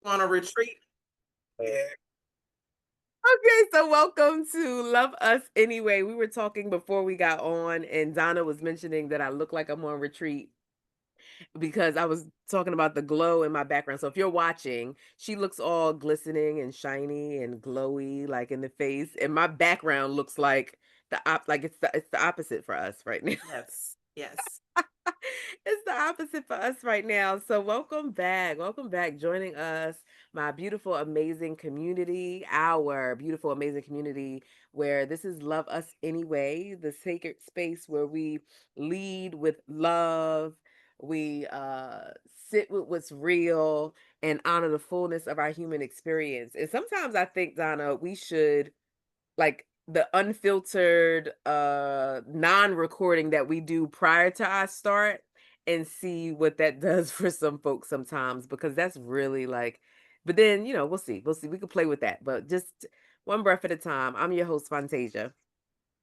On a retreat. Yeah. Okay, so welcome to Love Us Anyway. We were talking before we got on, and Donna was mentioning that I look like I'm on retreat because I was talking about the glow in my background. So if you're watching, she looks all glistening and shiny and glowy, like in the face, and my background looks like like it's the opposite for us right now. Yes. Yes. It's the opposite for us right now. So welcome back. Welcome back joining us, my beautiful, amazing community, our beautiful, amazing community where this is Love Us Anyway, the sacred space where we lead with love. We sit with what's real and honor the fullness of our human experience. And sometimes I think, Donna, we should like the unfiltered non-recording that we do prior to our start and see what that does for some folks sometimes because that's really like but then we'll see we could play with that but just one breath at a time. I'm your host Fantasia,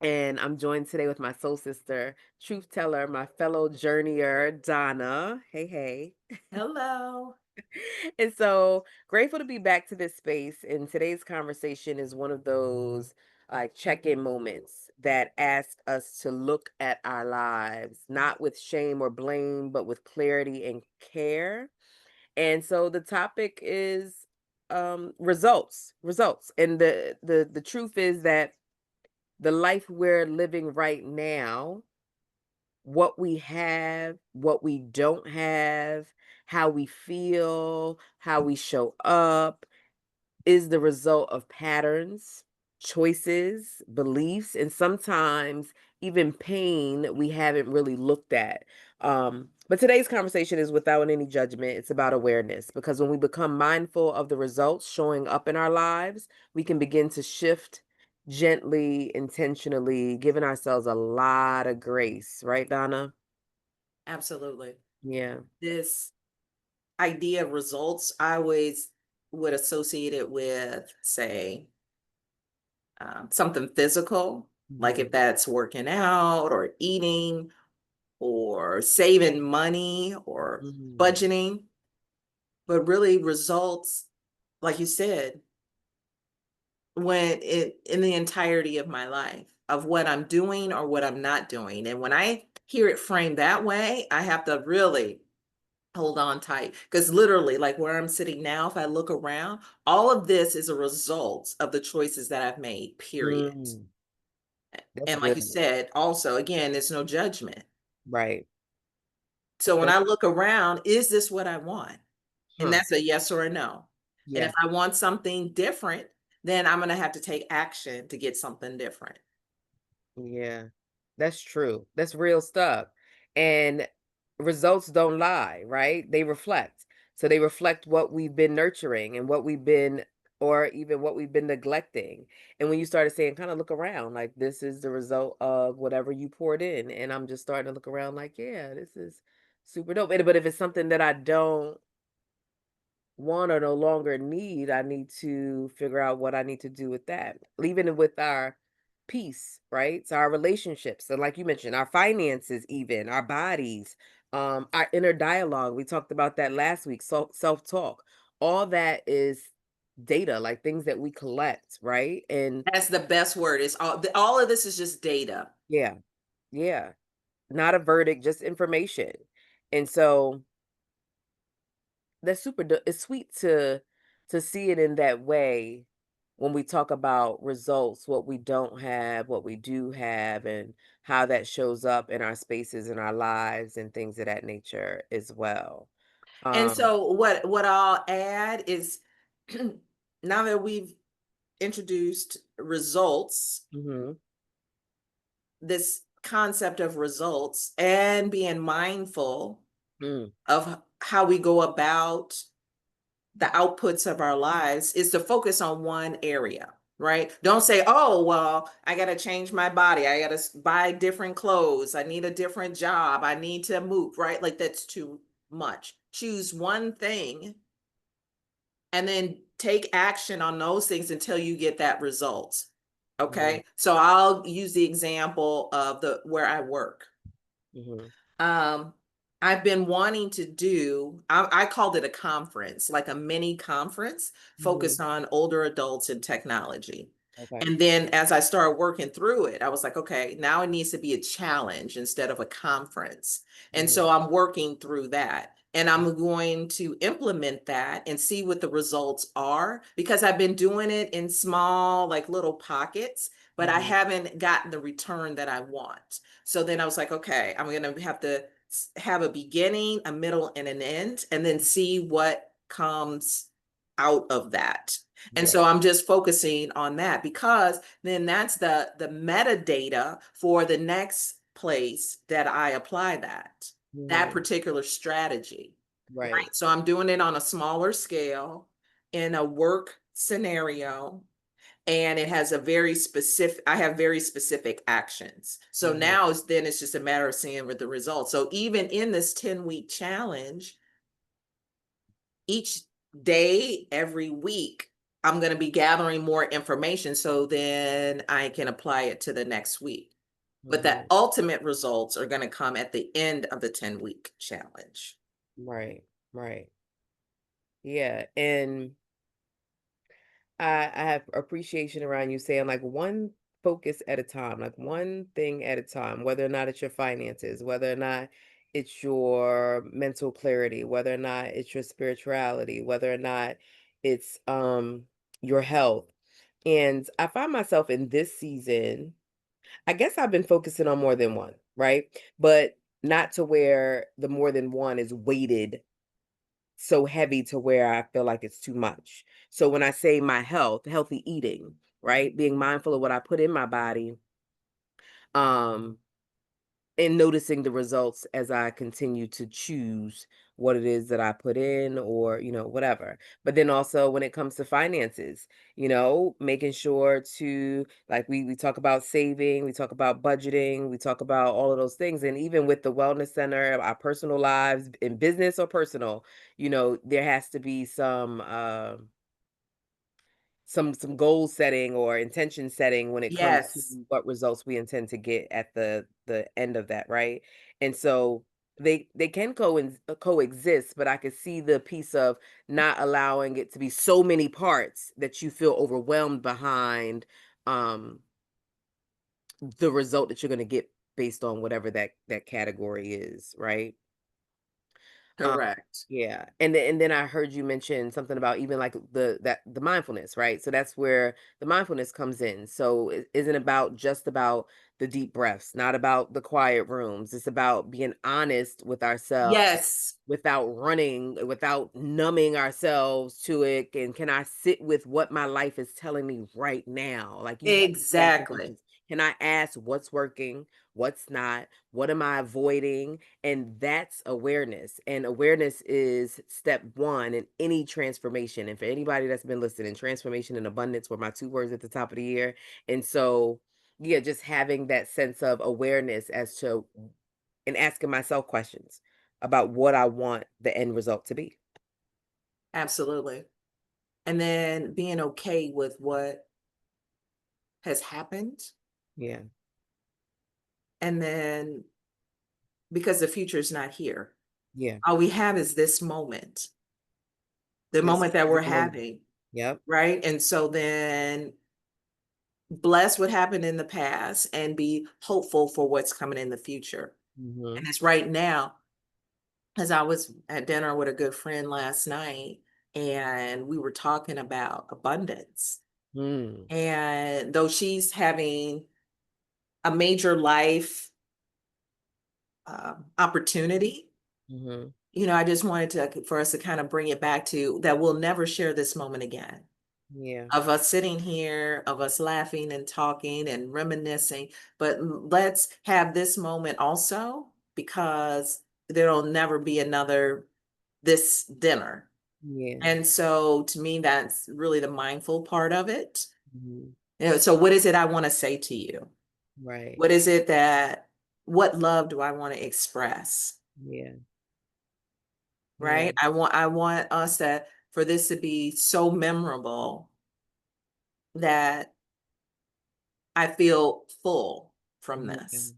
and I'm joined today with my soul sister, truth teller, my fellow journeyer, Donna. Hey, hey. Hello. And so grateful to be back to this space. And today's conversation is one of those like check-in moments that ask us to look at our lives, not with shame or blame, but with clarity and care. And so the topic is results. And the truth is that the life we're living right now, what we have, what we don't have, how we feel, how we show up, is the result of patterns, choices, beliefs, and sometimes even pain we haven't really looked at. But today's conversation is without any judgment. It's about awareness because when we become mindful of the results showing up in our lives, we can begin to shift gently, intentionally, giving ourselves a lot of grace, right, Donna? Absolutely. Yeah. This idea of results, I always would associate it with, say, something physical, like if Mhm. that's working out or eating or saving money or Mhm. budgeting. But really, results, like you said, when it in the entirety of my life of what I'm doing or what I'm not doing. And when I hear it framed that way, I have to really hold on tight because literally, like where I'm sitting now, if I look around, all of this is a result of the choices that I've made, period. Mm. That's And like good. you said, also, again, there's no judgment. Right. So when That's I look around, is this what I want? And huh. that's a yes or a no. And if Yeah. I want something different, then I'm going to have to take action to get something different. Yeah, that's true. That's real stuff. And results don't lie, right? They reflect. So they reflect what we've been nurturing and what we've been, or even what we've been neglecting. And when you started saying, kind of look around, like this is the result of whatever you poured in. And I'm just starting to look around like, yeah, this is super dope. But if it's something that I don't want or no longer need, I need to figure out what I need to do with that. Even with our peace, right? So our relationships, and like you mentioned, our finances, even our bodies, our inner dialogue. We talked about that last week. So self-talk. All that is data, like things that we collect, right? And That's the best word. It's all of this is just data. yeah, yeah. Not a verdict, just information. And so that's it's sweet to see it in that way when we talk about results, what we don't have, what we do have, and how that shows up in our spaces in our lives and things of that nature as well. And Um, so what I'll add is now that we've introduced results, mhm, this concept of results and being mindful mm, of how we go about the outputs of our lives is to focus on one area, right? Don't say, oh, well, I got to change my body. I got to buy different clothes. I need a different job. I need to move, right? Like that's too much. Choose one thing and then take action on those things until you get that result. mm, Okay. So I'll use the example of the where I work. mhm, Um, I've been wanting to do, I called it a conference, like a mini conference Hmm. focused on older adults and technology. Okay. And then as I started working through it, I was like, okay, now it needs to be a challenge instead of a conference. And Hmm. so I'm working through that. And I'm going to implement that and see what the results are because I've been doing it in small, like little pockets, but I Hmm. haven't gotten the return that I want. So then I was like, okay, I'm going to have to have a beginning, a middle, and an end, and then see what comes out of that. And Yeah. so I'm just focusing on that because then that's the metadata for the next place that I apply that Hmm. particular strategy. Right. Right. So I'm doing it on a smaller scale in a work scenario, and it has a very specific, I have very specific actions. So Hmm. now it's just a matter of seeing what the results. So even in this 10-week challenge, each day, every week, I'm going to be gathering more information so then I can apply it to the next week. But the Hmm. ultimate results are going to come at the end of the 10-week challenge. Right. Right. Yeah. And I have appreciation around you saying like one focus at a time, like one thing at a time, whether or not it's your finances, whether or not it's your mental clarity, whether or not it's your spirituality, whether or not it's your health. And I find myself in this season, I guess I've been focusing on more than one, right? But not to where the more than one is weighted so heavy to where I feel like it's too much. So when I say my health, healthy eating, right? Being mindful of what I put in my body, um, and noticing the results as I continue to choose what it is that I put in or, whatever. But then also when it comes to finances, making sure to like we talk about saving, we talk about budgeting, we talk about all of those things. And even with the wellness center, our personal lives in business or personal, there has to be some goal setting or intention setting when it comes to Yes, what results we intend to get at the end of that, right? And so they can coexist, but I could see the piece of not allowing it to be so many parts that you feel overwhelmed behind um the result that you're going to get based on whatever that category is, right? Um, correct. yeah, and then I heard you mention something about even like the mindfulness, right? So that's where the mindfulness comes in. So it isn't about just about the deep breaths, not about the quiet rooms. It's about being honest with ourselves Yes, without running, without numbing ourselves to it. And can I sit with what my life is telling me right now? Like you have to ask the exactly. questions. Can I ask what's working, what's not, what am I avoiding? And that's awareness. And awareness is step one in any transformation. And for anybody that's been listening, transformation and abundance were my two words at the top of the year. And so, yeah, just having that sense of awareness as to and asking myself questions about what I want the end result to be. Absolutely. And then being okay with what has happened. Yeah. And then because the future is not here, Yeah. all we have is this moment, the This moment that we're present moment. having. Yep. Right. And so then bless what happened in the past and be hopeful for what's coming in the future. Hmm. And it's right now, as I was at dinner with a good friend last night, and we were talking about abundance. Mm. And though she's having a major life opportunity, Hmm. I just wanted to for us to kind of bring it back to that we'll never share this moment again. Yeah. Of us sitting here, of us laughing and talking and reminiscing. But let's have this moment also because there'll never be another this dinner. Yeah. And so to me, that's really the mindful part of it. Hmm. So what is it I want to say to you? Right. What is it what love do I want to express? Yeah. Yeah. Right? I want us for this to be so memorable that I feel full from Yeah. this.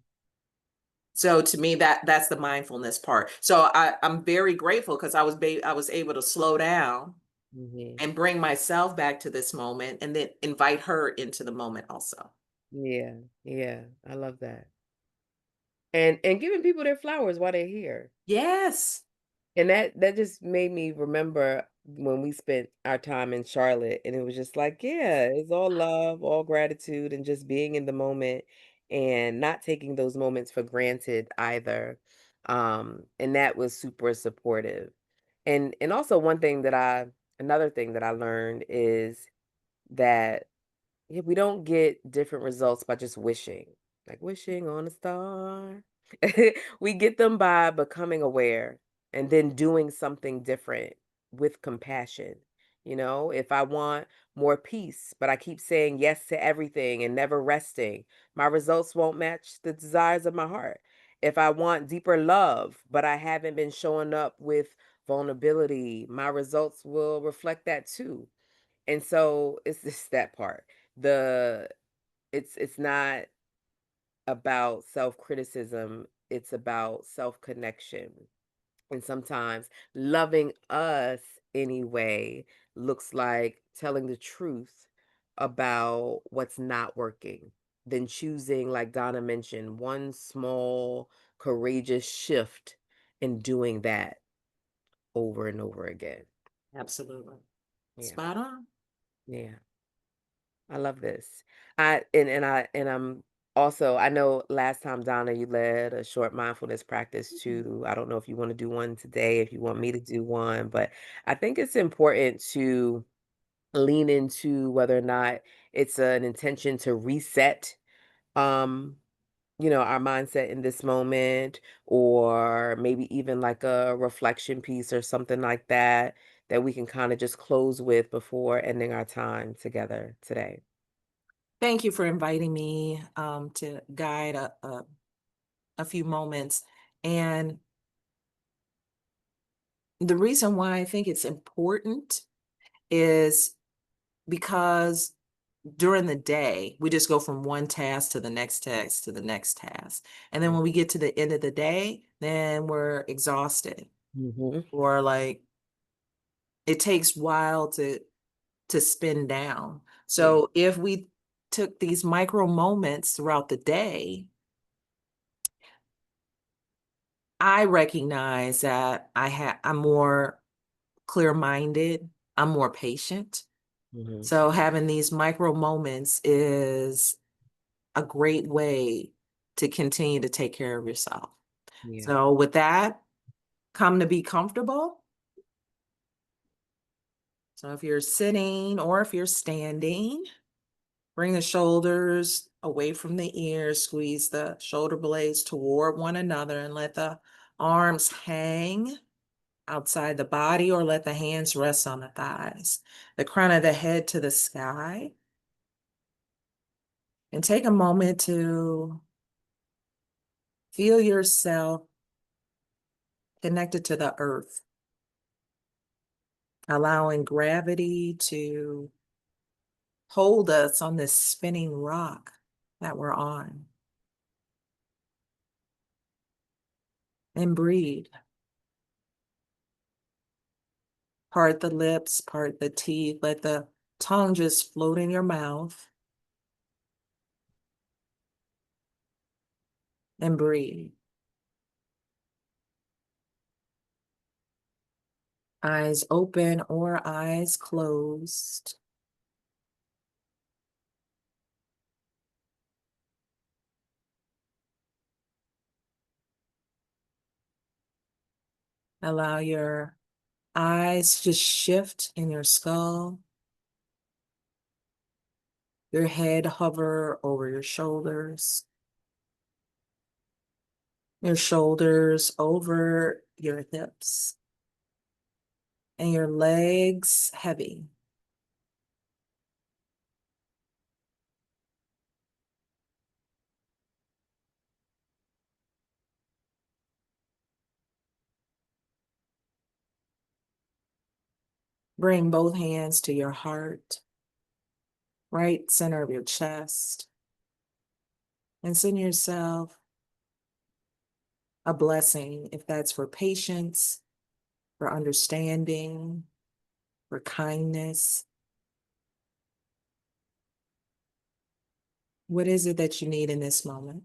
So to me, that's the mindfulness part. So I'm very grateful because I was able to slow down Hmm. and bring myself back to this moment and then invite her into the moment also. Yeah, yeah, I love that. And giving people their flowers while they're here. Yes. And that just made me remember when we spent our time in Charlotte, and it was just like, yeah, it's all love, all gratitude, and just being in the moment and not taking those moments for granted either. And that was super supportive. And also another thing that I learned is that, yeah, we don't get different results by just wishing, like wishing on a star. We get them by becoming aware and then doing something different with compassion. You know, if I want more peace, but I keep saying yes to everything and never resting, my results won't match the desires of my heart. If I want deeper love, but I haven't been showing up with vulnerability, my results will reflect that too. And so it's just that part. The it's not about self-criticism, it's about self-connection. And sometimes loving us anyway looks like telling the truth about what's not working. Then choosing, like Donna mentioned, one small courageous shift and doing that over and over again. Absolutely. Yeah. Spot on. Yeah. I love this. I'm also, I know last time, Donna, you led a short mindfulness practice too. I don't know if you want to do one today, if you want me to do one, but I think it's important to lean into whether or not it's an intention to reset um our mindset in this moment, or maybe even like a reflection piece or something like that that we can kind of just close with before ending our time together today. Thank you for inviting me to guide a few moments. And the reason why I think it's important is because during the day, we just go from one task to the next task to the next task. And then when we get to the end of the day, then we're exhausted Mhm. or like it takes a while to spin down. Yeah. So if we took these micro moments throughout the day, I recognize that I'm more clear-minded, I'm more patient. Mhm. So having these micro moments is a great way to continue to take care of yourself. Yeah. So with that, come to be comfortable. So if you're sitting or if you're standing, bring the shoulders away from the ears, squeeze the shoulder blades toward one another and let the arms hang outside the body or let the hands rest on the thighs. The crown of the head to the sky. And take a moment to feel yourself connected to the earth, allowing gravity to hold us on this spinning rock that we're on. And breathe. Part the lips, part the teeth, let the tongue just float in your mouth and breathe. Eyes open or eyes closed. Allow your eyes just shift in your skull, your head hover over your shoulders over your hips, and your legs heavy. Bring both hands to your heart, right center of your chest, and send yourself a blessing, if that's for patience, for understanding, for kindness. What is it that you need in this moment?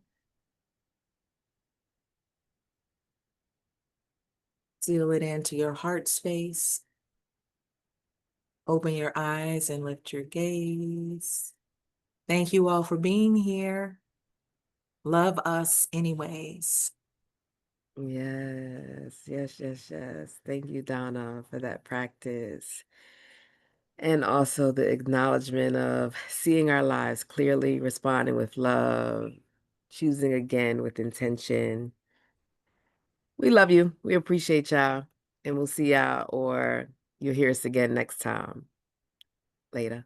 Seal it into your heart space. Open your eyes and lift your gaze. Thank you all for being here. Love us anyways. Yes, yes, yes, yes. Thank you, Donna, for that practice. And also the acknowledgement of seeing our lives clearly, responding with love, choosing again with intention. We love you. We appreciate y'all. And we'll see y'all or you'll hear us again next time. Later.